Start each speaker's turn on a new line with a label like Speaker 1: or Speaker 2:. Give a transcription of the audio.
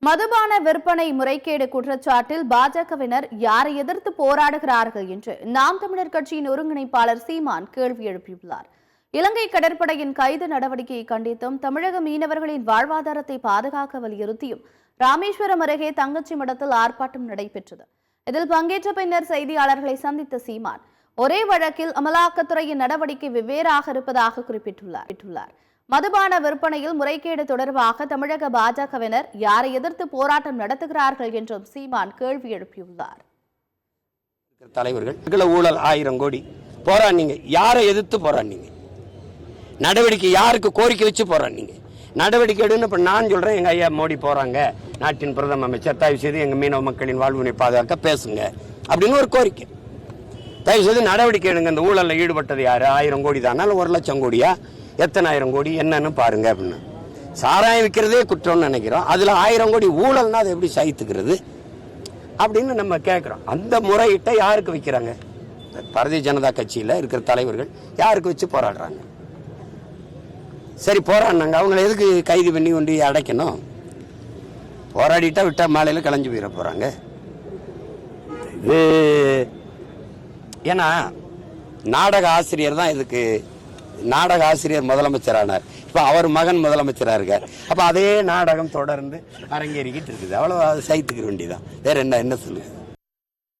Speaker 1: மதுபான விற்பனை முறைகேடு குற்றச்சாட்டில் பாஜகவினர் யாரை எதிர்த்து போராடுகிறார்கள் என்று நாம் தமிழர் கட்சியின் ஒருங்கிணைப்பாளர் சீமான் கேள்வி எழுப்பியுள்ளார். இலங்கை கடற்படையின் கைது நடவடிக்கையை கண்டித்தும் தமிழக மீனவர்களின் வாழ்வாதாரத்தை பாதுகாக்க வலியுறுத்தியும் ராமேஸ்வரம் அருகே தங்கச்சி மடத்தில் ஆர்ப்பாட்டம் நடைபெற்றது. இதில் பங்கேற்ற பின்னர் செய்தியாளர்களை சந்தித்த சீமான் ஒரே வழக்கில் அமலாக்கத்துறையின் நடவடிக்கை வெவ்வேறாக இருப்பதாக குறிப்பிட்டுள்ளார். மதுபான விற்பனையில் முறைகேடு தொடர்பாக தமிழக பாஜகவினர் யாரை எதிர்த்து போராட்டம் நடத்துகிறார்கள் என்றும் சீமான் கேள்வி எழுப்பியுள்ளார்.
Speaker 2: தலைவர்கள் ஊழல் 1000 கோடி போராடினீங்க, யாரை எதிர்த்து போராடினீங்க? நடவடிக்கை யாருக்கு கோரிக்கை வச்சு போராடினீங்க? நடவடிக்கை எடுன்னு இப்ப நான் சொல்றேன், எங்க ஐயா மோடி போறாங்க, நாட்டின் பிரதம அமைச்சர், தயவு செய்து எங்க மீனவ மக்களின் வாழ்வினை பாதுகாக்க பேசுங்க அப்படின்னு ஒரு கோரிக்கை. தயவு செய்து நடவடிக்கை எடுங்க. இந்த ஊழல்ல ஈடுபட்டது யாரு? 1000 கோடி தானா, 1 லட்சம் கோடியா, எத்தனை 1000 கோடி என்னன்னு பாருங்க அப்படின்னு. சாராயம் விற்கிறதே குற்றம்னு நினைக்கிறோம், அதுல 1000 கோடி ஊழல்னா அதை எப்படி சகித்துக்கிறது அப்படின்னு நம்ம கேட்கிறோம். அந்த முறையிட்ட யாருக்கு வைக்கிறாங்க? பாரதிய ஜனதா கட்சியில இருக்கிற தலைவர்கள் யாருக்கு வச்சு போராடுறாங்க? சரி, போராடினாங்க, அவங்களை எதுக்கு கைது பண்ணி கொண்டு அடைக்கணும்? போராடிட்டா விட்டா மாலையில கலைஞ்சு போயிட போறாங்க. இது ஏன்னா நாடக ஆசிரியர் தான் இதுக்கு, நாடக ஆசிரியர் முதலமைச்சரானார், இப்ப அவர் மகன் முதலமைச்சரா இருக்கார். அப்ப அதே நாடகம் தொடர்ந்து அரங்கேறிக்கிட்டு இருக்குது. அவ்வளவு சைத்துக்கிற வேண்டியதான், வேற என்ன சொல்லுங்க.